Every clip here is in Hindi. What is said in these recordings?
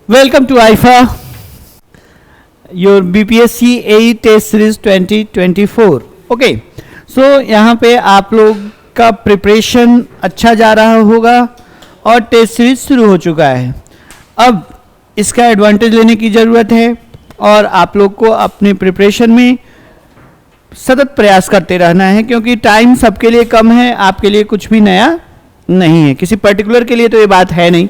Welcome to IFA, your BPSC AE Test Series 2024. Okay, सो यहाँ पे आप लोग का प्रिपरेशन अच्छा जा रहा होगा और टेस्ट सीरीज शुरू हो चुका है। अब इसका एडवांटेज लेने की ज़रूरत है और आप लोग को अपने प्रिपरेशन में सतत प्रयास करते रहना है, क्योंकि टाइम सबके लिए कम है, आपके लिए कुछ भी नया नहीं है, किसी पर्टिकुलर के लिए तो ये बात है नहीं।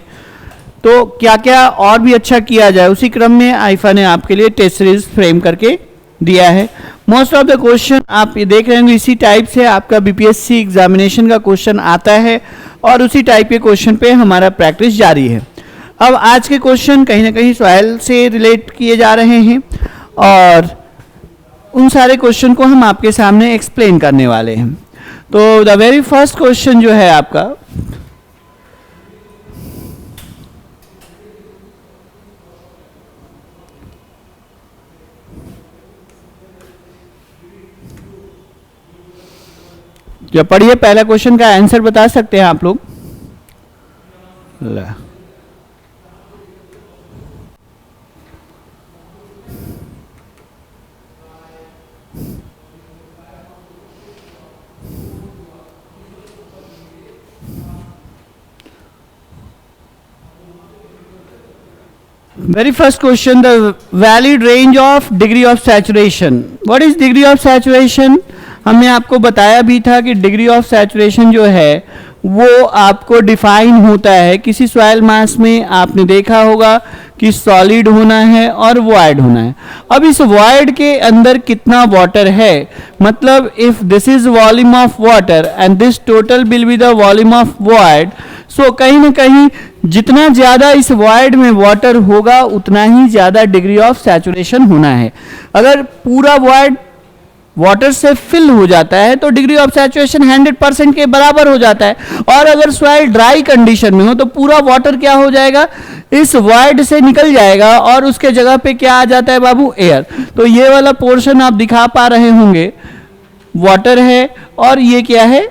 तो क्या क्या और भी अच्छा किया जाए, उसी क्रम में आईफा ने आपके लिए टेस्ट सीरीज फ्रेम करके दिया है। मोस्ट ऑफ द क्वेश्चन आप ये देख रहे हैं इसी टाइप से आपका बीपीएससी एग्जामिनेशन का क्वेश्चन आता है और उसी टाइप के क्वेश्चन पे हमारा प्रैक्टिस जारी है। अब आज के क्वेश्चन कहीं ना कहीं सॉइल से रिलेट किए जा रहे हैं और उन सारे क्वेश्चन को हम आपके सामने एक्सप्लेन करने वाले हैं। तो द वेरी फर्स्ट क्वेश्चन जो है आपका, जब पढ़िए पहला क्वेश्चन का आंसर बता सकते हैं आप लोग। Very first question, the valid range of degree of saturation. What is degree of saturation? हमने आपको बताया भी था कि डिग्री ऑफ सैचुरेशन जो है वो आपको डिफाइन होता है किसी सॉइल मास में। आपने देखा होगा कि सॉलिड होना है और वॉइड होना है। अब इस वॉइड के अंदर कितना वाटर है, मतलब if this is volume of water and this total will be the volume of void, so कहीं ना कहीं जितना ज़्यादा इस वॉइड में वाटर होगा उतना ही ज़्यादा डिग्री ऑफ सैचुरेशन होना है। अगर पूरा वॉइड वाटर से फिल हो जाता है तो डिग्री ऑफ सैचुरेशन 100% के बराबर हो जाता है, और अगर सॉइल ड्राई कंडीशन में हो तो पूरा वाटर क्या हो जाएगा, इस वॉइड से निकल जाएगा और उसके जगह पे क्या आ जाता है बाबू, एयर। तो ये वाला पोर्शन आप दिखा पा रहे होंगे वाटर है और ये क्या है,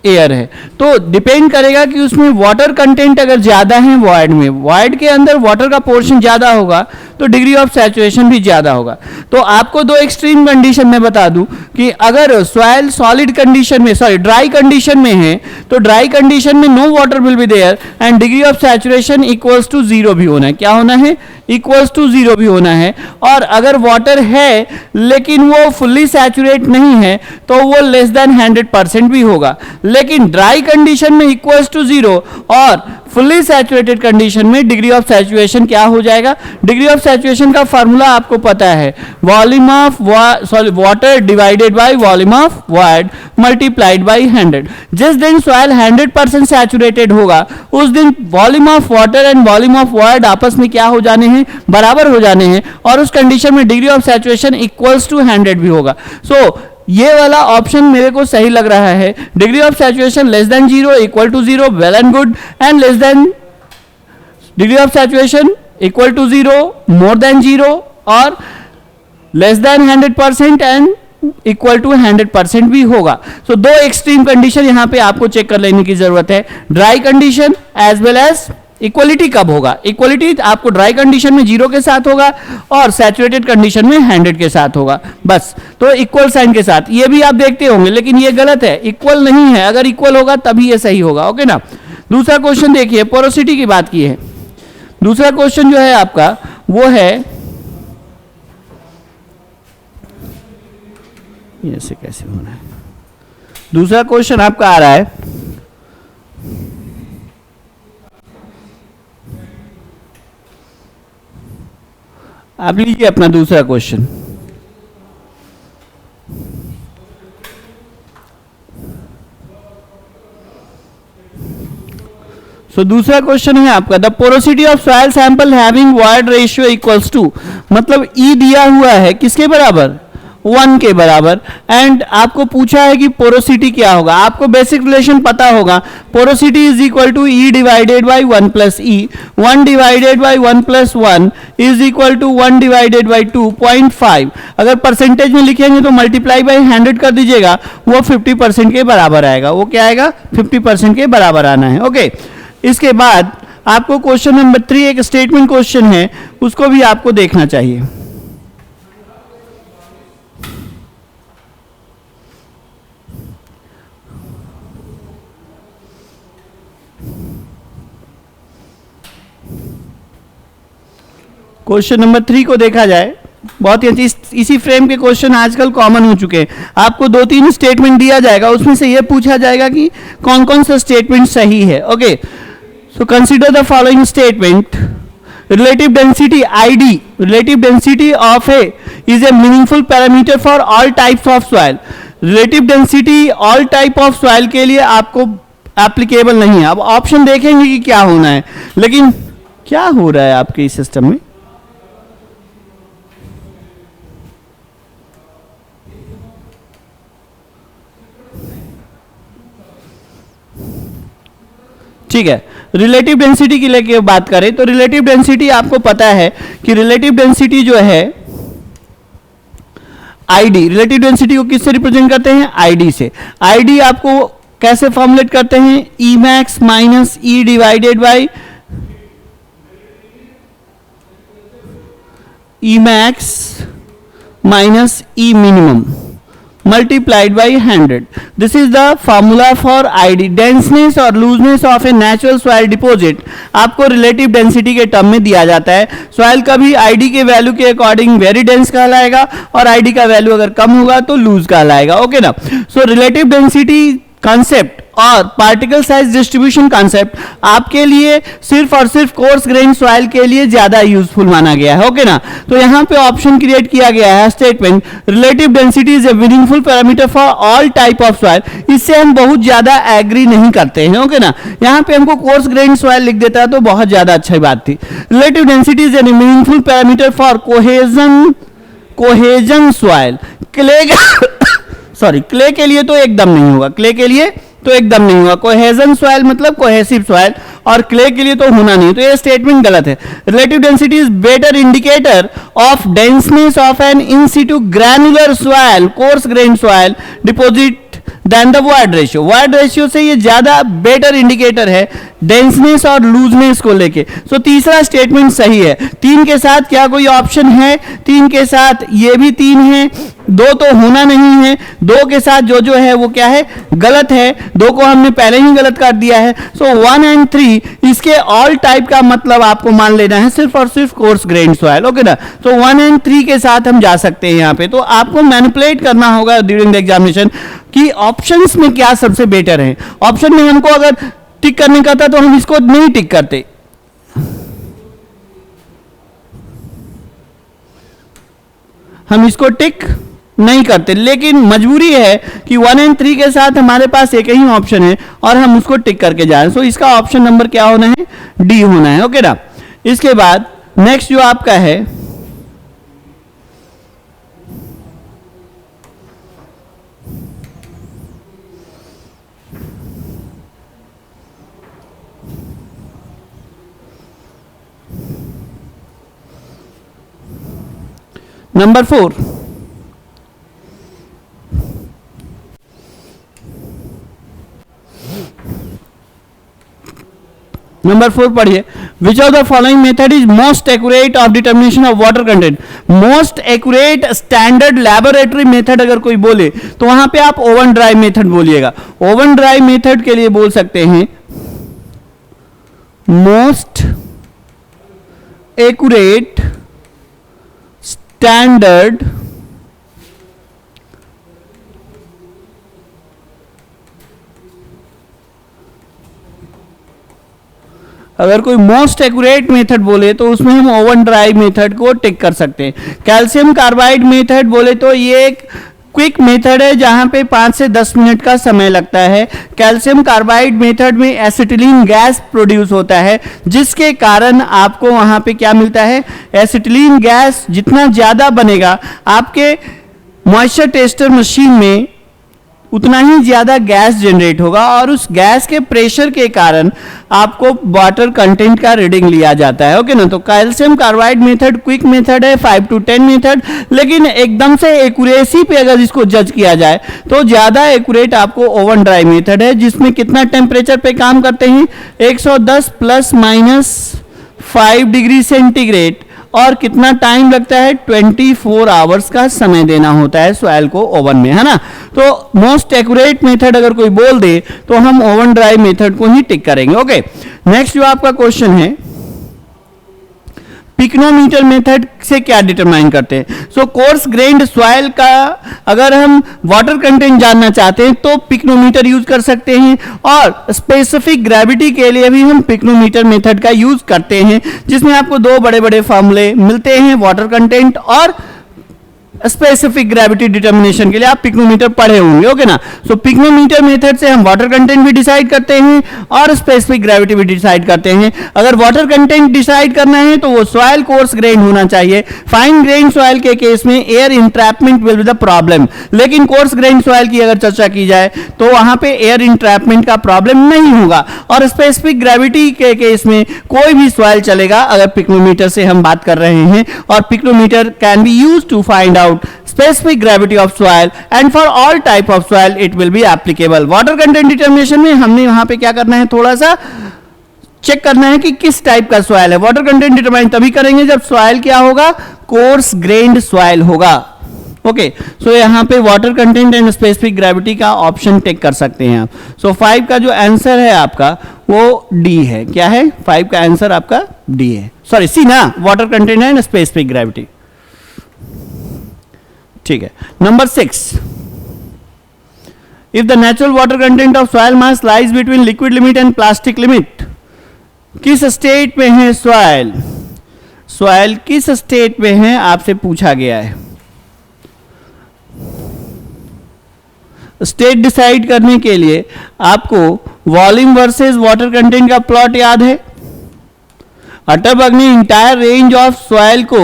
एयर है। तो डिपेंड करेगा कि उसमें वाटर कंटेंट अगर ज्यादा है वॉइड में, वॉइड के अंदर वाटर का पोर्शन ज्यादा होगा तो डिग्री ऑफ सैचुरेशन भी ज्यादा होगा। तो आपको दो एक्सट्रीम कंडीशन में बता दूं कि अगर सॉइल सॉलिड कंडीशन में, सॉरी ड्राई कंडीशन में है, तो ड्राई कंडीशन में no water will be there and degree of saturation equals to 0 भी होना है। क्या होना है, इक्वल्स टू 0 भी होना है। और अगर वाटर है लेकिन वो फुल्ली सैचुरेट नहीं है तो वो लेस देन 100% भी होगा। लेकिन ड्राई कंडीशन में इक्वल्स टू 0 और फुल्ली सैचुरेटेड कंडीशन में डिग्री ऑफ सैचुरेशन क्या हो जाएगा, डिग्री ऑफ सैचुरेशन का फार्मूला आपको पता है, volume of water divided by volume of void multiplied by 100। जिस दिन सॉइल 100% सैचुरेटेड होगा उस दिन volume of water and volume of void आपस में क्या हो जाने हैं, बराबर हो जाने हैं, और उस कंडीशन में degree of saturation equals to 100 भी होगा। सो ये वाला ऑप्शन मेरे को सही लग रहा है। Degree of saturation less than 0, equal to 0, well and good, and less than degree of saturation equal to 0, more than 0, और less than 100% and equal to 100% भी होगा। सो दो एक्सट्रीम कंडीशन यहां पे आपको चेक कर लेने की जरूरत है, dry condition as well as equality कब होगा। इक्वलिटी आपको ड्राई कंडीशन में 0 के साथ होगा और सैचुरेटेड कंडीशन में 100 के साथ होगा, बस। तो इक्वल साइन के साथ, ये भी आप देखते होंगे, लेकिन ये गलत है, इक्वल नहीं है। अगर इक्वल होगा तभी ये सही होगा, ओके ना। दूसरा क्वेश्चन देखिए, पोरोसिटी की बात की है। दूसरा क्वेश्चन जो है आपका वो है, ऐसे कैसे होना है। दूसरा क्वेश्चन आपका आ रहा है, आप लीजिए अपना दूसरा क्वेश्चन। सो दूसरा क्वेश्चन है आपका, the porosity of soil sample having void ratio equals to, मतलब ई दिया हुआ है किसके बराबर, 1 के बराबर, एंड आपको पूछा है कि पोरोसिटी क्या होगा। आपको बेसिक रिलेशन पता होगा, porosity is equal to e divided by 1 plus e, 1 divided by 1 plus 1 is equal to 1 divided by 2.5। अगर परसेंटेज में लिखेंगे तो मल्टीप्लाई बाई 100 कर दीजिएगा, वो 50% के बराबर आएगा। वो क्या आएगा, 50% के बराबर आना है, ओके। इसके बाद आपको क्वेश्चन नंबर 3 एक स्टेटमेंट क्वेश्चन है, उसको भी आपको देखना चाहिए। क्वेश्चन नंबर 3 को देखा जाए, बहुत ही अच्छी, इसी फ्रेम के क्वेश्चन आजकल कॉमन हो चुके हैं। आपको 2-3 स्टेटमेंट दिया जाएगा, उसमें से यह पूछा जाएगा कि कौन कौन सा स्टेटमेंट सही है। Okay, so consider the following statement. Relative density ID, relative density of A is a meaningful parameter for all types of soil. Relative density all type of soil के लिए आपको एप्लीकेबल नहीं है। अब ऑप्शन देखेंगे कि क्या होना है, लेकिन क्या हो रहा है आपके इस सिस्टम में। ठीक है, रिलेटिव डेंसिटी की लेके बात करें तो रिलेटिव डेंसिटी आपको पता है कि रिलेटिव डेंसिटी जो है ID, रिलेटिव डेंसिटी को किससे रिप्रेजेंट करते हैं, ID से। ID आपको कैसे फॉर्मुलेट करते हैं, E max minus E divided by E max minus E minimum multiplied by 100. This is the formula for ID. Denseness और looseness of a natural soil deposit आपको relative density के टर्म में दिया जाता है। सॉइल कभी ID के वैल्यू के अकॉर्डिंग वेरी डेंस कहलाएगा और ID का वैल्यू अगर कम होगा तो लूज कहलाएगा। ओके ना। सो रिलेटिव डेंसिटी कॉन्सेप्ट और पार्टिकल साइज डिस्ट्रीब्यूशन कॉन्सेप्ट आपके लिए सिर्फ और सिर्फ कोर्स ग्रेन सॉइल के लिए ज्यादा यूजफुल माना गया है। ओके ना। तो यहां पे ऑप्शन क्रिएट किया गया है statement relative density is a meaningful parameter for all type of soil. इससे हम बहुत ज्यादा एग्री नहीं करते हैं। ओके ना। यहां पे हमको कोर्स ग्रेन सॉइल लिख देता है तो बहुत ज्यादा अच्छी बात थी। Relative density is a meaningful parameter for cohesion soil. Clay sorry, clay के लिए तो एकदम नहीं होगा, क्ले के लिए तो एकदम नहीं होगा। कोहेजन सॉइल मतलब कोहेसिव सॉइल और क्ले के लिए तो होना नहीं, तो ये स्टेटमेंट गलत है। Relative density is better indicator of denseness of an in situ granular soil coarse grain soil deposit than the void ratio. Void ratio से ये ज्यादा बेटर इंडिकेटर है डेंसनेस और लूजनेस को लेके। सो तीसरा स्टेटमेंट सही है। 3 के साथ क्या कोई ऑप्शन है? 3 के साथ ये भी 3 है, 2 तो होना नहीं है। 2 के साथ जो है वो क्या है, गलत है। 2 को हमने पहले ही गलत कर दिया है। सो 1 एंड 3 इसके ऑल टाइप का मतलब आपको मान लेना है सिर्फ और सिर्फ कोर्स ग्रेन सॉइल। ओके ना। तो 1 एंड 3 के साथ हम जा सकते हैं यहाँ पे। तो आपको मैनिपुलेट करना होगा ड्यूरिंग द एग्जामिनेशन कि ऑप्शंस में क्या सबसे बेटर है। ऑप्शन में हमको अगर टिक करने का था तो हम इसको नहीं टिक करते। हम इसको टिक नहीं करते, लेकिन मजबूरी है कि 1 एंड 3 के साथ हमारे पास एक ही ऑप्शन है और हम उसको टिक करके जाएं। सो इसका ऑप्शन नंबर क्या होना है, डी होना है। ओके ना। इसके बाद नेक्स्ट जो आपका है नंबर 4। नंबर 4 पढ़िए। विच of the following method is most accurate of determination of water content. Most accurate standard laboratory method अगर कोई बोले तो वहां पे आप ओवन ड्राई मेथड बोलिएगा। ओवन ड्राई मेथड के लिए बोल सकते हैं मोस्ट एक्यूरेट स्टैंडर्ड अगर कोई मोस्ट एक्यूरेट मेथड बोले तो उसमें हम ओवन ड्राई मेथड को टिक कर सकते हैं। कैल्शियम कार्बाइड मेथड बोले तो ये एक क्विक मेथड है जहां पे 5 से 10 मिनट का समय लगता है। कैल्शियम कार्बाइड मेथड में एसिटिलीन गैस प्रोड्यूस होता है जिसके कारण आपको वहां पे क्या मिलता है, एसिटिलीन गैस जितना ज्यादा बनेगा आपके मॉइस्चर टेस्टर मशीन में उतना ही ज्यादा गैस जनरेट होगा और उस गैस के प्रेशर के कारण आपको वाटर कंटेंट का रीडिंग लिया जाता है। ओके ना, तो calcium carbide method quick method है, 5 to 10 मेथड, लेकिन एकदम से एक्यूरेसी पे अगर इसको जज किया जाए तो ज्यादा एक्यूरेट आपको ओवन ड्राई मेथड है, जिसमें कितना टेम्परेचर पे काम करते हैं 110 ±5 डिग्री सेंटीग्रेड, और कितना टाइम लगता है 24 आवर्स का समय देना होता है सॉइल को ओवन में, है ना। तो मोस्ट एक्यूरेट मेथड अगर कोई बोल दे तो हम ओवन ड्राई मेथड को ही टिक करेंगे। ओके, नेक्स्ट जो आपका क्वेश्चन है, पिक्नोमीटर मेथड से क्या डिटरमाइन करते हैं। सो कोर्स ग्रेन्ड सॉइल का अगर हम वाटर कंटेंट जानना चाहते हैं तो पिक्नोमीटर यूज कर सकते हैं, और स्पेसिफिक ग्रेविटी के लिए भी हम पिक्नोमीटर मेथड का यूज करते हैं, जिसमें आपको दो बड़े बड़े फॉर्मूले मिलते हैं, वाटर कंटेंट और स्पेसिफिक ग्रेविटी डिटर्मिनेशन के लिए आप पिक्नोमीटर पढ़े होंगे। ओके ना, सो पिक्नोमीटर मेथड से हम वाटर कंटेंट भी डिसाइड करते हैं और स्पेसिफिक ग्रेविटी भी डिसाइड करते हैं। अगर वाटर कंटेंट डिसाइड करना है तो वो सॉइल कोर्स ग्रेन होना चाहिए। फाइन ग्रेन सॉइल के केस में air entrapment will be the problem, लेकिन कोर्स ग्रेन सॉइल की अगर चर्चा की जाए तो वहां पे एयर इंट्रैपमेंट का प्रॉब्लम नहीं होगा। और स्पेसिफिक ग्रेविटी के केस में कोई भी सॉइल चलेगा अगर पिक्नोमीटर से हम बात कर रहे हैं, और pycnometer can be used to find out specific gravity of soil, and for all type of soil it will be applicable. water content determination में हमने वहां पे क्या करना है, थोड़ा सा चेक करना है कि किस टाइप का सॉइल है। वाटर कंटेंट डिटरमाइन तभी करेंगे जब सॉइल क्या होगा, कोर्स ग्रेन्ड सॉइल होगा। ओके, सो यहाँ पे water content and specific gravity का ऑप्शन टेक कर सकते हैं आप। सो 5 का जो आंसर है आपका वो डी है। क्या है 5 का आंसर आपका डी है, सॉरी सी ना, water content and specific gravity. ठीक है, number 6, if the natural water content of soil mass lies between liquid limit and plastic limit, किस स्टेट में है सॉइल, सॉइल किस स्टेट में है आपसे पूछा गया है। स्टेट डिसाइड करने के लिए आपको वॉल्यूम वर्सेस वाटर कंटेंट का प्लॉट याद है। अटरबर्ग ने इंटायर रेंज ऑफ सॉइल को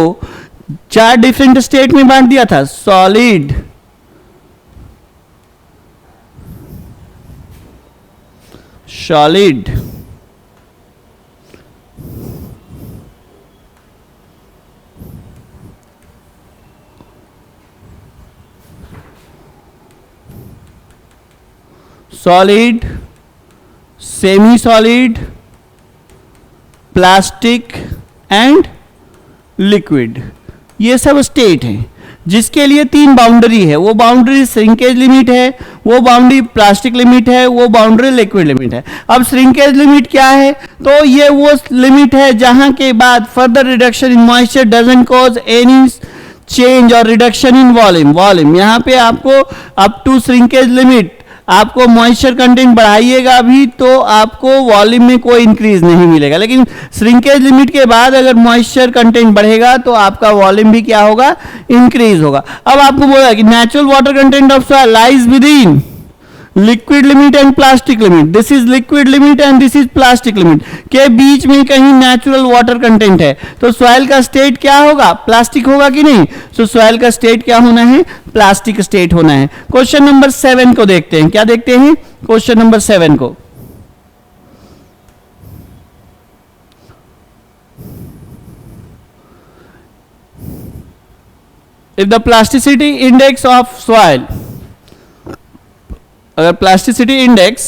4 डिफरेंट स्टेट में बांट दिया था, solid, solid, solid, semi solid, plastic and liquid. ये सब स्टेट हैं जिसके लिए 3 बाउंड्री है। वो बाउंड्री श्रिंकेज लिमिट है, वो बाउंड्री प्लास्टिक लिमिट है, वो बाउंड्री लिक्विड लिमिट है। अब श्रिंकेज लिमिट क्या है, तो ये वो लिमिट है जहां के बाद further reduction in moisture doesn't cause any change और रिडक्शन इन वॉल्यूम। वॉल्यूम यहाँ पे आपको अप टू श्रिंकेज लिमिट आपको मॉइस्चर कंटेंट बढ़ाइएगा भी तो आपको वॉल्यूम में कोई इंक्रीज नहीं मिलेगा, लेकिन श्रिंकेज लिमिट के बाद अगर मॉइस्चर कंटेंट बढ़ेगा तो आपका वॉल्यूम भी क्या होगा, इंक्रीज होगा। अब आपको बोला कि natural water content of soil lies with in liquid limit and plastic limit, this is liquid limit and this is plastic limit, के बीच में कहीं नेचुरल वाटर कंटेंट है, तो सॉइल का स्टेट क्या होगा, प्लास्टिक होगा कि नहीं। सो सॉइल का स्टेट क्या होना है, प्लास्टिक स्टेट होना है। क्वेश्चन नंबर 7 को देखते हैं, क्या देखते हैं क्वेश्चन नंबर 7 को। If the plasticity index of soil, अगर प्लास्टिसिटी इंडेक्स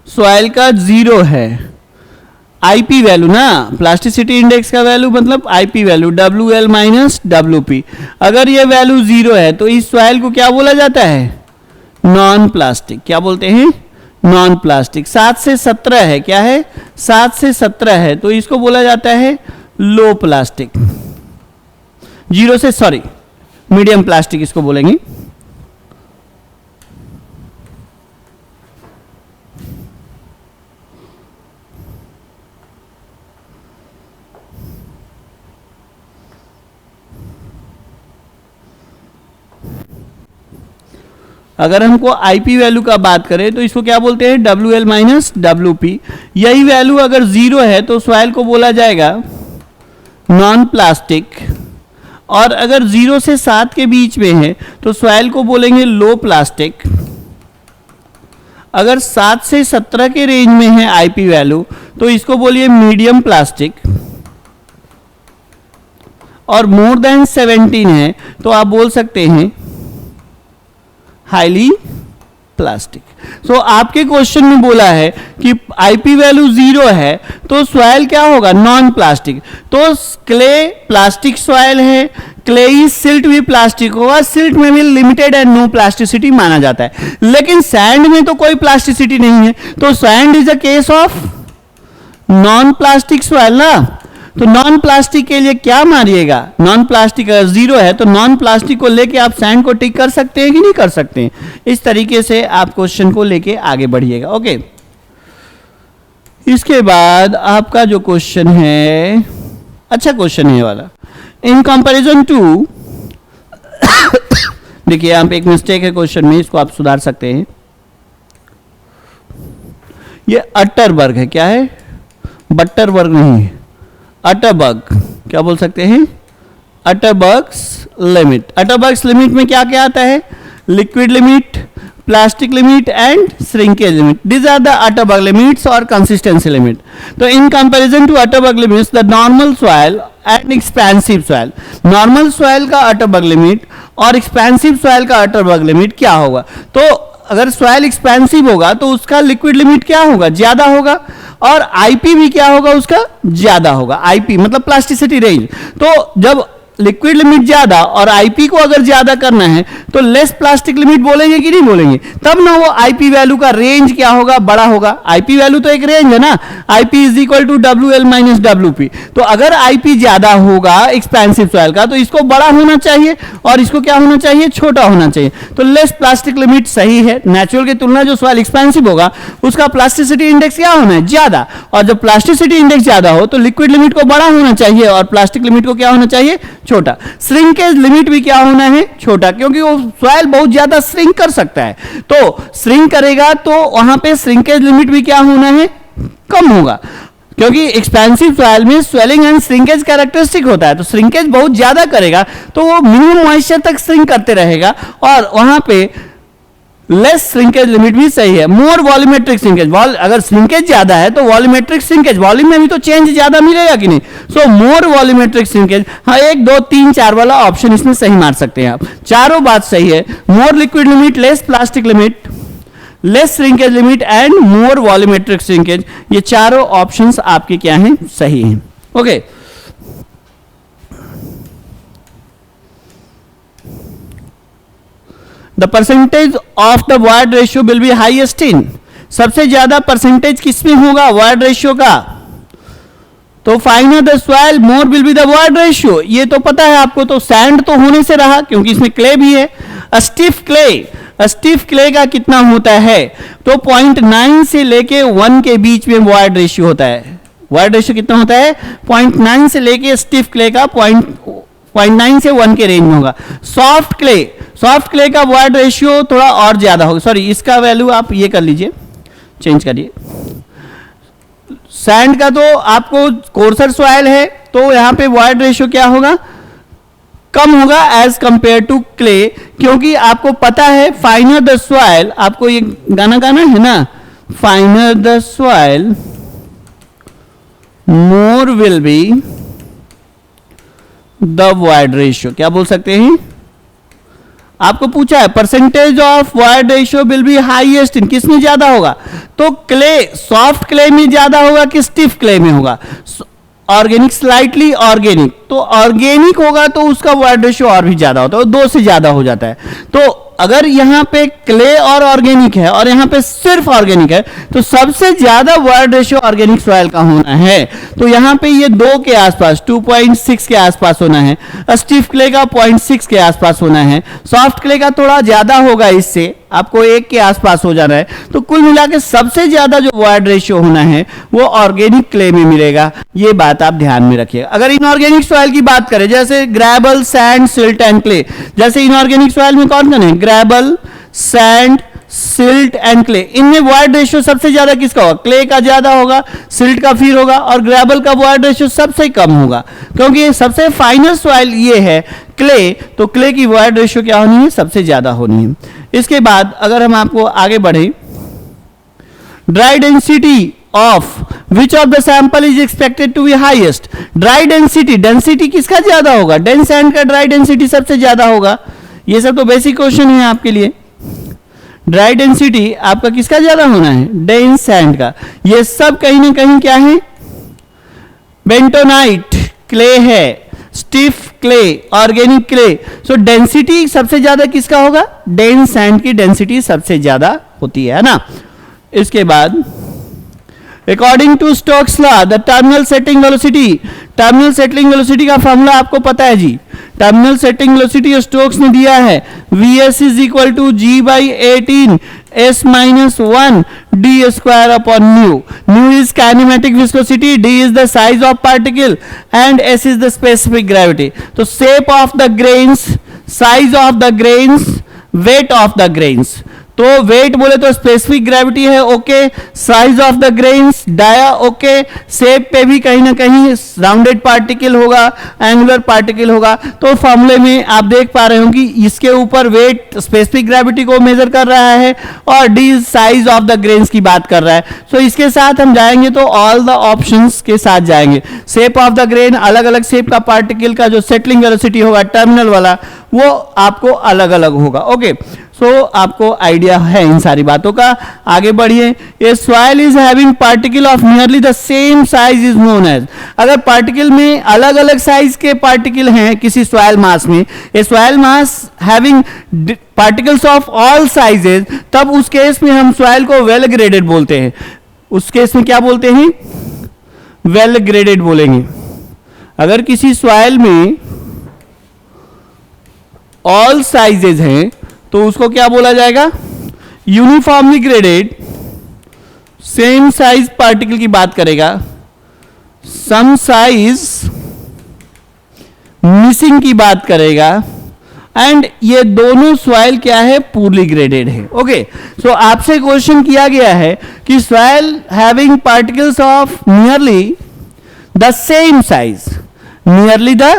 सॉइल का 0 है, आईपी वैल्यू ना, प्लास्टिसिटी इंडेक्स का वैल्यू मतलब IP value WL minus WP, अगर ये वैल्यू 0 है तो इस सॉइल को क्या बोला जाता है, नॉन प्लास्टिक। क्या बोलते हैं, नॉन प्लास्टिक। 7 से 17 है, क्या है 7 से 17 है तो इसको बोला जाता है लो प्लास्टिक। 0 से सॉरी मीडियम प्लास्टिक इसको बोलेंगे। अगर हमको आईपी वैल्यू का बात करें तो इसको क्या बोलते हैं, WL माइनस WP। यही वैल्यू अगर 0 है तो सॉइल को बोला जाएगा नॉन प्लास्टिक, और अगर 0 से 7 के बीच में है तो सॉइल को बोलेंगे लो प्लास्टिक। अगर 7 से 17 के रेंज में है आईपी वैल्यू तो इसको बोलिए मीडियम प्लास्टिक, और मोर देन 17 है तो आप बोल सकते हैं हाईली प्लास्टिक। सो आपके क्वेश्चन में बोला है कि आईपी वैल्यू 0 है तो सॉइल क्या होगा, नॉन प्लास्टिक। तो क्ले प्लास्टिक सॉइल है, क्ले सिल्ट भी प्लास्टिक होगा, सिल्ट में भी लिमिटेड एंड नो प्लास्टिसिटी माना जाता है। लेकिन सैंड में तो कोई प्लास्टिसिटी नहीं है, तो sand is a case of non plastic soil ना। तो नॉन प्लास्टिक के लिए क्या मारिएगा, नॉन प्लास्टिक अगर 0 है तो नॉन प्लास्टिक को लेके आप सैंड को टिक कर सकते हैं कि नहीं कर सकते हैं। इस तरीके से आप क्वेश्चन को लेके आगे बढ़िएगा। ओके, इसके बाद आपका जो क्वेश्चन है, अच्छा क्वेश्चन है वाला, इन कंपैरिजन टू देखिए यहाँ पे एक मिस्टेक है क्वेश्चन में, इसको आप सुधार सकते हैं। ये अटरबर्ग है, क्या है, बटरबर्ग नहीं है, अटरबर्ग। क्या बोल सकते हैं, अटरबर्ग्स लिमिट। अटरबर्ग्स लिमिट में क्या क्या आता है, liquid limit, plastic limit and shrinkage limit. These are the Atterberg limits और कंसिस्टेंसी लिमिट। तो in comparison to Atterberg limits the normal soil and expensive soil, normal soil का अटरबर्ग लिमिट और एक्सपेंसिव सॉइल का अटरबर्ग लिमिट क्या होगा। तो अगर सॉइल एक्सपेंसिव होगा तो उसका लिक्विड लिमिट क्या होगा, ज्यादा होगा, और आईपी भी क्या होगा, उसका ज्यादा होगा। आईपी मतलब प्लास्टिसिटी रेंज। तो जब लिक्विड लिमिट ज्यादा और आईपी को अगर ज्यादा करना है तो लेस प्लास्टिक लिमिट बोलेंगे कि नहीं बोलेंगे, तब ना वो आईपी वैल्यू का रेंज क्या होगा, बड़ा होगा। आईपी वैल्यू तो एक रेंज है ना, IP is equal to WL minus WP। तो अगर आईपी ज्यादा होगा एक्सपेंसिव सॉइल का तो इसको बड़ा होना चाहिए और इसको क्या होना चाहिए, छोटा होना चाहिए। तो लेस प्लास्टिक लिमिट सही है। नेचुरल की तुलना जो सॉइल एक्सपेंसिव होगा उसका प्लास्टिसिटी इंडेक्स क्या होना है, ज्यादा, और जब प्लास्टिसिटी इंडेक्स ज्यादा हो तो लिक्विड लिमिट को बड़ा होना चाहिए और प्लास्टिक लिमिट को क्या होना चाहिए, छोटा। श्रिंकेज लिमिट भी क्या होना है, छोटा, क्योंकि वो सॉइल बहुत ज्यादा श्रिंक कर सकता है। तो श्रिंक करेगा तो वहां पे श्रिंकेज लिमिट भी क्या होना है, कम होगा, क्योंकि एक्सपेंसिव सॉइल में स्वेलिंग एंड श्रिंकेज कैरेक्टरिस्टिक होता है। तो श्रिंकेज बहुत ज्यादा करेगा तो वो मिनिमम मॉइस्चर तक श्रिंक करते रहेगा, और वहां पे लेस श्रिंकेज लिमिट भी सही है। मोर वॉल्यूमेट्रिक श्रिंकेज, अगर श्रिंकेज ज्यादा है तो वॉल्यूमेट्रिक श्रिंकेज, वॉल्यूम में भी तो चेंज ज्यादा मिलेगा कि नहीं। सो मोर वॉल्यूमेट्रिक श्रिंकेज, हाँ 1 2 3 4 वाला ऑप्शन इसमें सही मार सकते हैं आप, चारों बात सही है। More liquid limit, less plastic limit, less shrinkage limit and more volumetric shrinkage, ये चारों ऑप्शंस आपके क्या हैं, सही हैं। Okay, the percentage of the void ratio will be highest in, सबसे ज्यादा परसेंटेज किसमें होगा, वॉइड रेशियो का। तो find the soil more will be the void ratio, ये तो पता है आपको। तो सैंड तो होने से रहा क्योंकि इसमें क्ले भी है। स्टिफ क्ले का कितना होता है, तो 0.9 से लेके 1 के बीच में वॉइड रेशियो होता है। वॉइड रेशियो कितना होता है, 0.9 से लेके स्टिफ क्ले का 0.9 से 1 के रेंज में होगा। सॉफ्ट क्ले का वॉइड रेशियो थोड़ा और ज्यादा होगा, सॉरी इसका वैल्यू आप ये कर लीजिए, चेंज करिए। सैंड का तो आपको कोर्सर सॉइल है तो यहां पे वॉइड रेशियो क्या होगा, कम होगा एज कंपेयर टू क्ले, क्योंकि आपको पता है फाइनर द सॉइल, आपको ये गाना गाना है ना, फाइनर the soil more will be the void ratio. क्या बोल सकते हैं, आपको पूछा है percentage of void ratio will be highest इन, किसमें ज्यादा होगा, तो क्ले, सॉफ्ट क्ले में ज्यादा होगा कि स्टिफ क्ले में होगा, ऑर्गेनिक स्लाइटली ऑर्गेनिक, तो ऑर्गेनिक होगा तो उसका वॉइड रेशियो और भी ज्यादा होता है, 2 से ज्यादा हो जाता है। तो अगर यहां पे क्ले और ऑर्गेनिक है और यहां पे सिर्फ ऑर्गेनिक है तो सबसे ज्यादा वॉइड रेशियो ऑर्गेनिक सॉइल का होना है। तो यहां पे ये 2 के आसपास 2.6 के आसपास होना है, स्टिफ क्ले का 0.6 के आसपास होना है, सॉफ्ट क्ले का थोड़ा ज्यादा होगा, इससे आपको 1 के आसपास हो जाना है। तो कुल मिला के सबसे ज्यादा जो वॉइड रेशियो होना है वो ऑर्गेनिक क्ले में मिलेगा, ये बात आप ध्यान में रखिएगा। अगर इनऑर्गेनिक सॉइल की बात करें जैसे gravel, sand, silt and clay, जैसे इनऑर्गेनिक सॉइल में कौन कौन है, gravel, sand, silt and clay, इनमें वॉइड रेशियो सबसे ज्यादा किसका होगा? क्ले का ज्यादा होगा, सिल्ट का फिर होगा, और ग्रेवल का वॉइड रेशियो सबसे कम होगा, क्योंकि सबसे फाइनल सॉइल ये है क्ले, तो क्ले की वॉइड रेशियो क्या होनी है? सबसे ज्यादा होनी है। इसके बाद अगर हम आपको आगे बढ़े, dry density of which of the sample is expected to be highest. Dry density, density किसका ज्यादा होगा? डेंस सैंड का ड्राई डेंसिटी सबसे ज्यादा होगा। ये सब तो बेसिक क्वेश्चन है आपके लिए। ड्राई डेंसिटी आपका किसका ज्यादा होना है? डेंस सैंड का। ये सब कहीं ना कहीं क्या है? बेंटोनाइट क्ले है, स्टिफ क्ले, ऑर्गेनिक क्ले। सो डेंसिटी सबसे ज्यादा किसका होगा? डेंस सैंड की डेंसिटी सबसे ज्यादा होती है ना। इसके बाद according to Stokes law the terminal setting velocity, terminal setting velocity का फॉर्मूला आपको पता है जी। टर्मिनल सेटिंग वेलोसिटी स्टोक्स ने दिया है Vs is equal to G by 18 S minus 1 D square upon nu. Nu is kinematic viscosity, D is the size of particle and S is the specific gravity. तो shape of the grains, size of the grains, weight of the grains. तो वेट बोले तो स्पेसिफिक ग्रेविटी है, okay. Size of the grains dia, okay. Shape पे भी कहीं ना कहीं राउंडेड पार्टिकल होगा, एंगुलर पार्टिकल होगा। तो फॉर्मूले में आप देख पा रहे हो कि इसके ऊपर वेट स्पेसिफिक ग्रेविटी को मेजर कर रहा है और D size of the grains की बात कर रहा है। सो इसके साथ हम जाएंगे तो ऑल द ऑप्शंस के साथ जाएंगे। शेप ऑफ द ग्रेन, अलग अलग शेप का पार्टिकल का जो सेटलिंग वेलोसिटी होगा टर्मिनल वाला, वो आपको अलग अलग होगा, ओके। सो आपको आइडिया है इन सारी बातों का। आगे बढ़िए। A soil is having particle of nearly the same size is known as. अगर पार्टिकल में अलग अलग साइज के पार्टिकल हैं किसी सॉइल मास में, a soil mass having particles of all sizes, तब उस केस में हम सॉइल को वेल ग्रेडेड बोलते हैं। उस केस में क्या बोलते हैं? वेल ग्रेडेड बोलेंगे। अगर किसी सॉइल में ऑल साइजेज हैं तो उसको क्या बोला जाएगा? Uniformly graded. Same size particle की बात करेगा, सम साइज मिसिंग की बात करेगा, एंड ये दोनों सॉइल क्या है? पूरली ग्रेडेड है, ओके। सो आपसे क्वेश्चन किया गया है कि soil having particles of nearly the same size, nearly the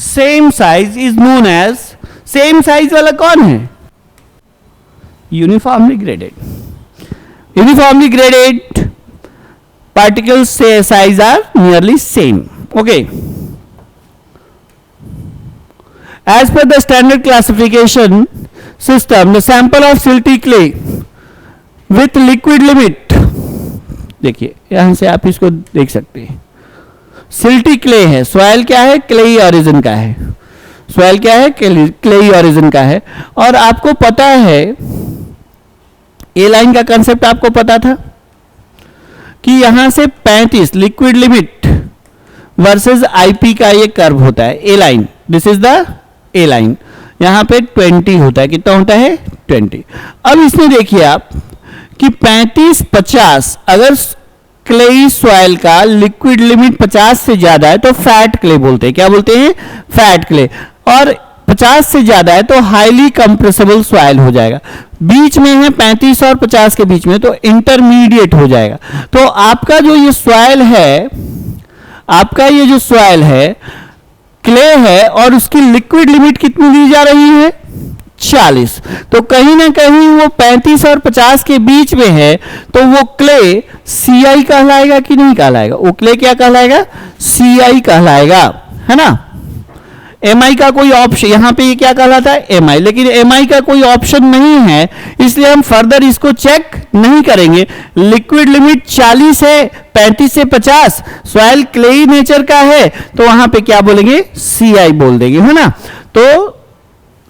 same size is known as, same size वाला कौन है? Uniformly graded. Uniformly graded particles से size are nearly same, okay. As per the standard classification system the sample of silty clay with liquid limit, देखिए यहां से आप इसको देख सकते हैं। सिल्टी क्ले है, सॉइल क्या है? क्लेई ओरिजिन का है। सॉइल क्या है? क्लेई ओरिजिन का है। और आपको पता है ए लाइन का कंसेप्ट आपको पता था कि यहां से 35 लिक्विड लिमिट वर्सेस आईपी का ये कर्व होता है। A line, this is the A line. यहां पे 20 होता है। कितना होता है? 20। अब इसमें देखिए आप कि 35-50, अगर क्लेई सॉइल का लिक्विड लिमिट 50 से ज्यादा है तो फैट क्ले बोलते हैं। क्या बोलते हैं? Fat clay. और 50 से ज्यादा है तो हाईली कंप्रेसिबल सॉइल हो जाएगा। बीच में है 35 और 50 के बीच में तो इंटरमीडिएट हो जाएगा। तो आपका जो ये सॉइल है, आपका ये जो सॉइल है क्ले है और उसकी लिक्विड लिमिट कितनी दी जा रही है? 40। तो कहीं ना कहीं वो 35 और 50 के बीच में है, तो वो क्ले CI कहलाएगा कि नहीं कहलाएगा? वो क्ले क्या कहलाएगा? CI कहलाएगा, है ना। MI का कोई ऑप्शन, यहां पे ये क्या कहलाता है? MI। लेकिन MI का कोई ऑप्शन नहीं है, इसलिए हम फर्दर इसको चेक नहीं करेंगे। लिक्विड लिमिट 40 है, 35 से 50, सॉइल क्लेई नेचर का है, तो वहां पे क्या बोलेंगे? CI बोल देंगे, है ना। तो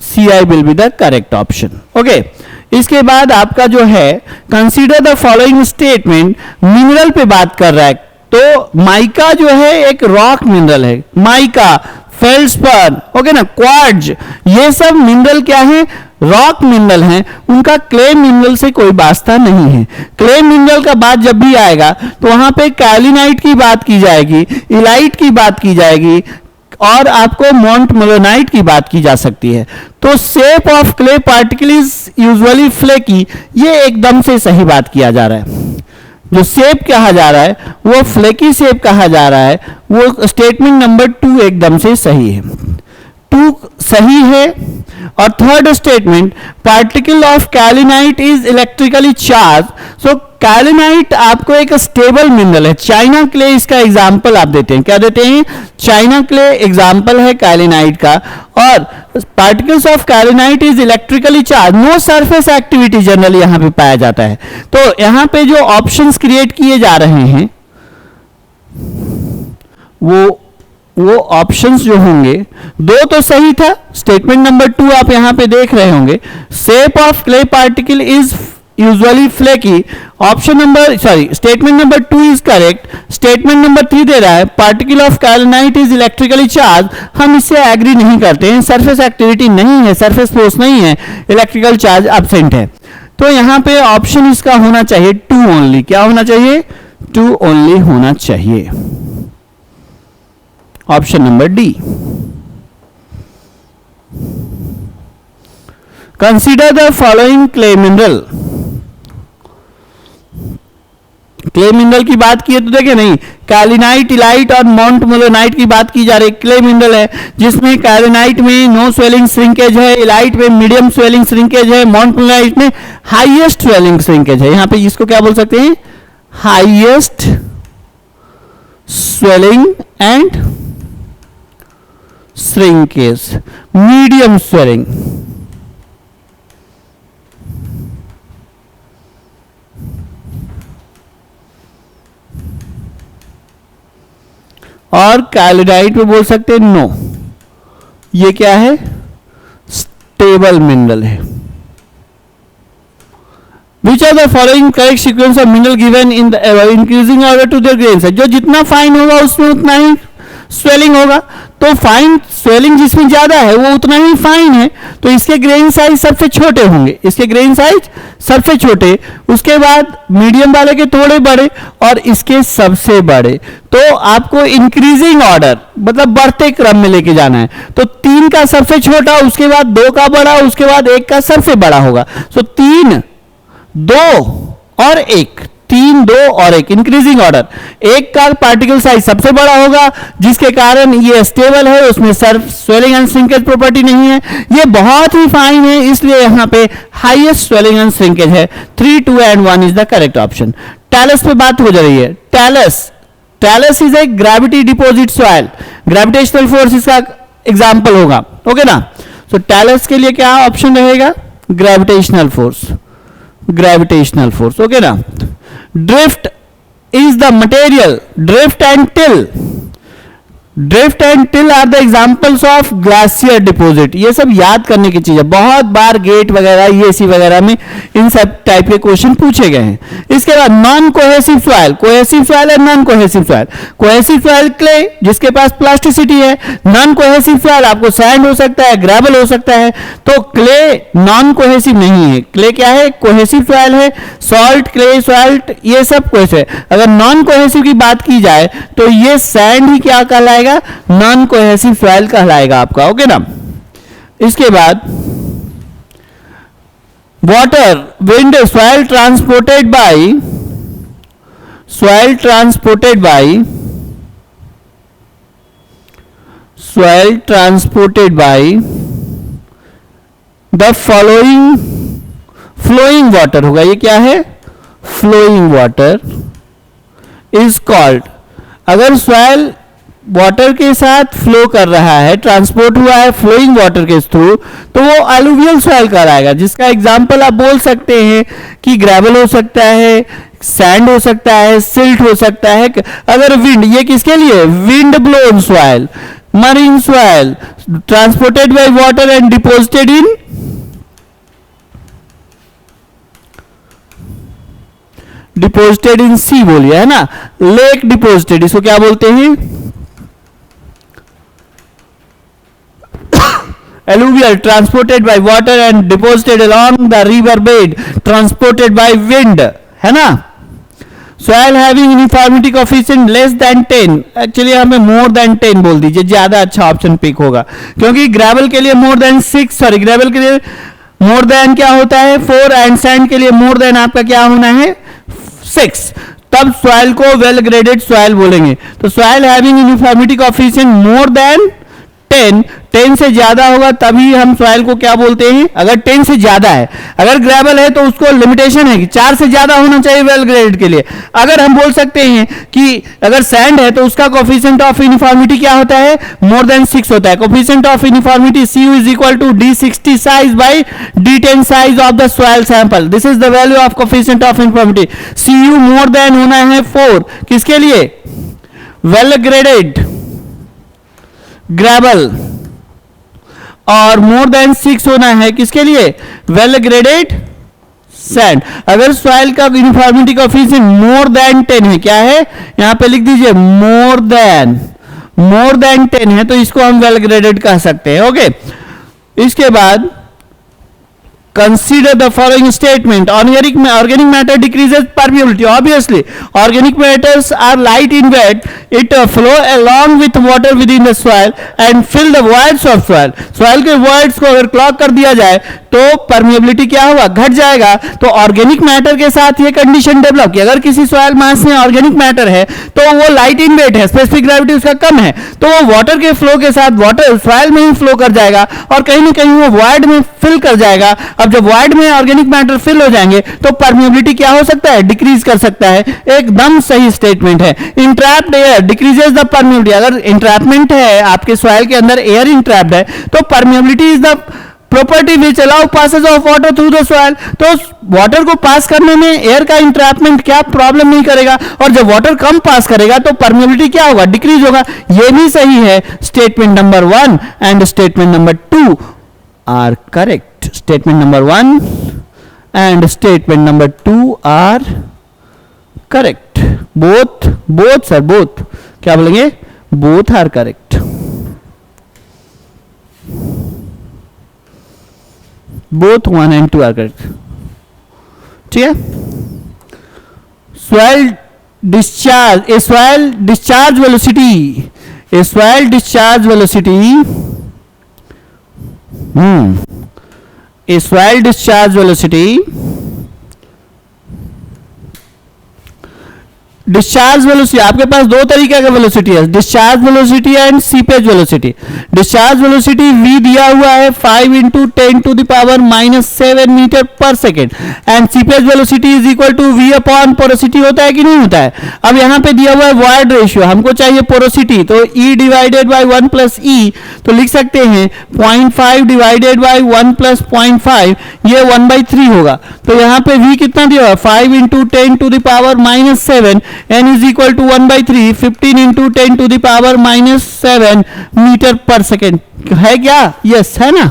CI will be the correct option, okay. इसके बाद आपका जो है consider the following statement, mineral पे बात कर रहा है। तो माइका जो है एक रॉक मिनरल है, माइका, फेल्डस्पैन, ओके ना, क्वार्ट्ज, ये सब मिनरल क्या है? रॉक मिनरल हैं। उनका क्ले मिनरल से कोई वास्ता नहीं है। क्ले मिनरल का बात जब भी आएगा तो वहां पे कालिनाइट की बात की जाएगी, इलाइट की बात की जाएगी, और आपको मोंट मोलोनाइट की बात की जा सकती है। तो shape of clay particle is usually flaky, ये एकदम से सही बात किया जा रहा है। जो शेप कहा जा रहा है वो फ्लेकी शेप कहा जा रहा है, वो स्टेटमेंट नंबर 2 एकदम से सही है। 2 सही है। और third statement, particle of kaolinite is electrically charge. So kaolinite आपको एक स्टेबल मिनरल है। चाइना क्ले इसका एग्जाम्पल आप देते हैं, क्या देते हैं? चाइना क्ले एग्जाम्पल है कैलिनाइट का। और particles of kaolinite is electrically charge, no surface activity generally यहां पे पाया जाता है। तो यहां पे जो ऑप्शंस क्रिएट किए जा रहे हैं वो ऑप्शंस जो होंगे, 2 तो सही था। स्टेटमेंट नंबर 2 आप यहां पे देख रहे होंगे, shape of clay particle is usually flaky. Statement number 2 is correct. Statement number 3 दे रहा है particle of kaolinite is electrically charge, हम इससे एग्री नहीं करते हैं, सरफेस एक्टिविटी नहीं है, सरफेस फोर्स नहीं है, इलेक्ट्रिकल चार्ज एब्सेंट है। तो यहां पे ऑप्शन इसका होना चाहिए 2 ओनली। क्या होना चाहिए? 2 ओनली होना चाहिए। Option number D. Consider the following clay mineral. Clay mineral की बात की है तो देखिए, नहीं, कैलिनाइट, इलाइट और माउंट मोलोनाइट की बात की जा रही। क्ले मिनरल है जिसमें कैलिनाइट में नो स्वेलिंग श्रिंकेज है, इलाइट में मीडियम स्वेलिंग श्रिंकेज है, माउंट मोलोनाइट में हाईएस्ट स्वेलिंग श्रिंकेज है। यहां पे इसको क्या बोल सकते हैं? Highest swelling and shrinkage, medium swelling. और कैलिनाइट में बोल सकते हैं नो, ये क्या है? स्टेबल मिनरल है। Which are the following correct sequence of mineral given in the increasing order to their grain size? जो जितना फाइन होगा उसमें उतना ही स्वेलिंग होगा। तो फाइन स्वेलिंग जिसमें ज्यादा है वो उतना ही फाइन है, तो इसके ग्रेन साइज सबसे छोटे होंगे, इसके ग्रेन साइज सबसे छोटे, उसके बाद मीडियम वाले के थोड़े बड़े और इसके सबसे बड़े। तो आपको इंक्रीजिंग ऑर्डर मतलब बढ़ते क्रम में लेके जाना है। तो 3 का सबसे छोटा, उसके बाद 2 का बड़ा, उसके बाद 1 का सबसे बड़ा होगा। सो 3, 2 और 1, 3, 2 और 1, इंक्रीजिंग ऑर्डर। 1 का पार्टिकल साइज सबसे बड़ा होगा जिसके कारण ये स्टेबल है, उसमें स्वेलिंग एंड श्रिंकेज प्रॉपर्टी नहीं है, ये बहुत ही फाइन है, इसलिए यहां पे हाईएस्ट स्वेलिंग एंड श्रिंकेज है। 3, 2 and 1 is the correct option. Talus पे बात हो जा रही है। Talus is a gravity deposit soil, gravitational force इसका एग्जाम्पल होगा। ओके ना? सो टैलस के लिए क्या ऑप्शन रहेगा? Gravitational force, gravitational force. Okay ना? Drift is the material, drift and till, drift and till are the examples of glacier deposit. ये सब याद करने की चीज है, बहुत बार गेट वगैरह, ईएसी वगैरह में इन सब टाइप के क्वेश्चन पूछे गए हैं। इसके बाद non cohesive soil, cohesive soil और non cohesive soil. Cohesive soil clay जिसके पास प्लास्टिसिटी है, नॉन कोहेसिव सॉइल आपको सैंड हो सकता है, ग्रेवल हो सकता है। तो क्ले नॉन कोहेसिव नहीं है, क्ले क्या है? कोहेसिव सॉइल है। सॉल्ट, क्ले, सॉल्ट ये सब कोहेसिव है। अगर नॉन कोहेसिव की बात की जाए तो ये सैंड ही क्या कहलाएगा? नॉन कोहेसिव सॉइल कहलाएगा आपका। ओके ना? इसके बाद water, wind, soil transported by, soil transported by, soil transported by the following, flowing water होगा। ये क्या है? Flowing water is called. अगर सॉइल वाटर के साथ फ्लो कर रहा है, ट्रांसपोर्ट हुआ है फ्लोइंग वाटर के थ्रू, तो वो अलुवियल सॉइल कहलाएगा। जिसका एग्जांपल आप बोल सकते हैं कि ग्रेवल हो सकता है, सैंड हो सकता है, सिल्ट हो सकता है। अगर विंड, ये किसके लिए? Wind blown soil, marine soil transported by water and deposited in, deposited in sea बोलिए, है ना? लेक डिपोजिटेड, इसको क्या बोलते हैं? alluvial, transported by water and deposited along the river bed, transported by wind, है ना? Soil having uniformity coefficient less than 10, actually हमें मोर देन 10 बोल दीजिए, ज्यादा अच्छा ऑप्शन पिक होगा, क्योंकि ग्रेवल के लिए मोर देन 6, सॉरी ग्रेवल के लिए मोर देन क्या होता है 4, एंड सैंड के लिए मोर देन आपका क्या होना है 6, तब सॉइल को वेल ग्रेडेड सॉइल बोलेंगे। तो soil having uniformity coefficient more than 10 से ज्यादा होगा तभी हम सॉइल को क्या बोलते हैं, अगर 10 से ज्यादा है। अगर ग्रेवल है तो उसको लिमिटेशन है कि 4 से ज्यादा होना चाहिए वेल ग्रेडेड के लिए। अगर हम बोल सकते हैं कि अगर सैंड है तो उसका कोएफिशिएंट ऑफ यूनिफॉर्मिटी क्या होता है, मोर देन 6 होता है। Coefficient of uniformity Cu is equal to D60 size by D10 size of the soil sample. This is the value of coefficient of uniformity. Cu more than होना है 4, किसके लिए, वेल ग्रेडेड ग्रेवल, और मोर देन 6 होना है किसके लिए, वेल ग्रेडेड सैंड। अगर सॉइल का यूनिफॉर्मिटी कोएफिशिएंट मोर देन 10 है, क्या है यहां पे लिख दीजिए मोर देन 10 है, तो इसको हम वेल ग्रेडेड कह सकते हैं। ओके, इसके बाद consider the following statement, organic matter decreases permeability. Obviously organic matters are light in weight, it flow along with water within the soil and fill the voids of soil के voids को अगर क्लॉग कर दिया जाए तो permeability क्या होगा, घट जाएगा। तो ऑर्गेनिक मैटर के साथ ये कंडीशन डेवलप की, अगर किसी सॉइल मास में ऑर्गेनिक मैटर है तो वो लाइट इन वेट है, स्पेसिफिक ग्रेविटी उसका कम है, तो वो वाटर के फ्लो के साथ वाटर सॉइल में ही फ्लो कर जाएगा और कहीं ना कहीं वो वॉइड में फिल कर जाएगा। अब जब वॉइड में ऑर्गेनिक मैटर फिल हो जाएंगे तो परमेबिलिटी क्या हो सकता है, डिक्रीज कर सकता है। एकदम सही स्टेटमेंट है। Entrapped air decreases the permeability, अगर इंट्रैपमेंट है आपके सॉइल के अंदर, एयर इंट्रैप्ड है, तो permeability is the property which allow passage of water through the soil. तो वाटर को पास करने में एयर का इंट्रैपमेंट क्या प्रॉब्लम नहीं करेगा, और जब वाटर कम पास करेगा तो परमेबिलिटी क्या होगा, डिक्रीज होगा। ये भी सही है। Statement number 1 and statement number 2 are correct. Statement number 1 and statement number 2 are correct. Both sir, both क्या बोलेंगे, both are correct. Both 1 and 2 are correct. ठीक है। soil discharge, a soil discharge velocity, a soil discharge velocity, a soil discharge velocity, discharge velocity, आपके पास दो तरीके का वेलोसिटी है, discharge velocity and seepage velocity. Discharge velocity v दिया हुआ है 5 into 10 to the power -7 metre पर second, and seepage velocity is equal to v upon porosity. होता है कि नहीं होता है। अब यहां पे दिया हुआ है वॉइड रेशियो, हमको चाहिए पोरोसिटी, तो e divided by 1 plus e, तो लिख सकते हैं 0.5 डिवाइडेड बाय 1 प्लस 0.5, ये 1/3 होगा। तो यहां पे v कितना दिया हुआ है 5 into 10 to the power -7, n is equal to 1/3, 15 into 10 to the power -7 metre पर सेकेंड है क्या, यस है ना।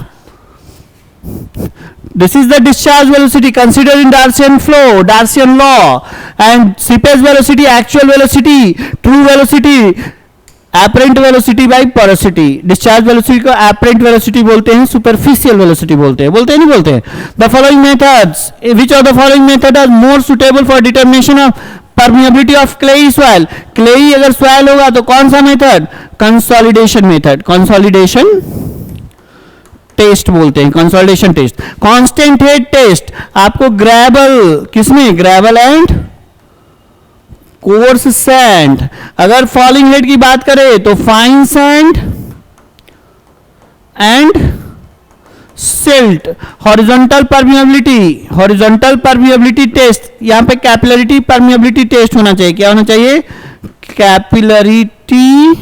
This is the discharge velocity considered in Darcian flow, Darcian law, and seepage velocity, actual velocity, true velocity, apparent velocity by porosity। Discharge velocity को apparent velocity बोलते हैं, superficial velocity बोलते हैं, बोलते हैं नहीं बोलते हैं। The following methods, which of the following method are more suitable for determination of permeability of clayey soil. Clayey अगर सॉइल होगा तो कौन सा method, consolidation method, consolidation test बोलते हैं, consolidation test. Constant head test आपको ग्रेवल, किसमें, ग्रेवल एंड कोर्स सैंड। अगर फॉलिंग हेड की बात करें तो fine sand and silt. Horizontal permeability test, यहां पे कैपिलरिटी परमिएबिलिटी टेस्ट होना चाहिए। क्या होना चाहिए, कैपिलरिटी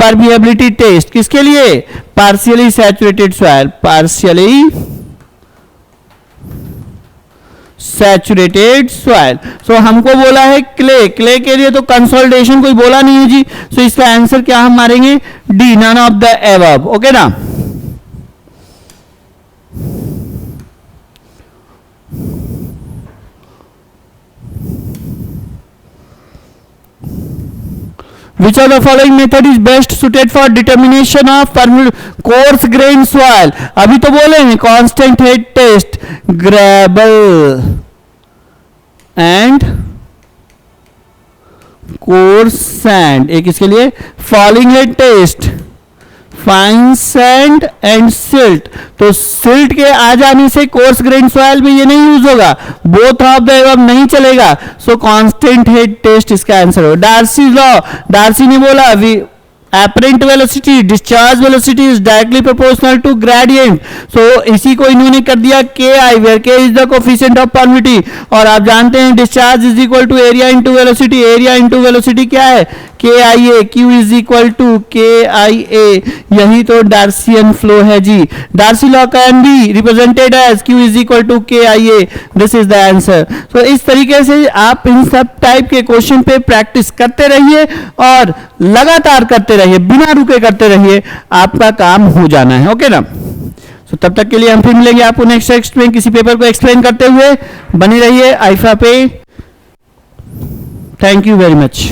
परमिएबिलिटी टेस्ट। किसके लिए, partially saturated soil, partially saturated soil. So हमको बोला है क्ले के लिए तो कंसोलिडेशन कोई बोला नहीं है जी, सो इसका आंसर क्या हम मारेंगे, D, none of the above. Okay ना। Which of the following method is best suited for determination of coarse grain soil? अभी तो बोले हैं constant head test, gravel and coarse sand, एक इसके लिए falling head test, fine sand and silt. तो सिल्ट के आ जाने से कोर्स ग्रेन सॉइल में ये नहीं यूज होगा, बोथ ऑफ द एबव नहीं चलेगा, सो कांस्टेंट हेड टेस्ट इसका आंसर हो। डार्सी लॉ, डार्सी ने बोला apparent velocity discharge velocity is directly proportional to gradient, so इसी को इन्होंने कर दिया ki, where k is the coefficient of permittivity, और आप जानते हैं discharge is equal to area into velocity, area into velocity क्या है KIA, Q is equal to KIA, यही तो डार्सियन फ्लो है जी। Darcy law can be represented as Q is equal to KIA, this is the answer. तो इस तरीके से आप इन सब टाइप के क्वेश्चन पे प्रैक्टिस करते रहिए और लगातार करते रहिए, बिना रुके करते रहिए, आपका काम हो जाना है। ओके ना? तो तब तक के लिए हम फिर मिलेंगे आपको नेक्स्ट टेक्स्ट में किसी पेपर को एक्सप्लेन करते हुए। बने रहिए आईफा पे। Thank you very much.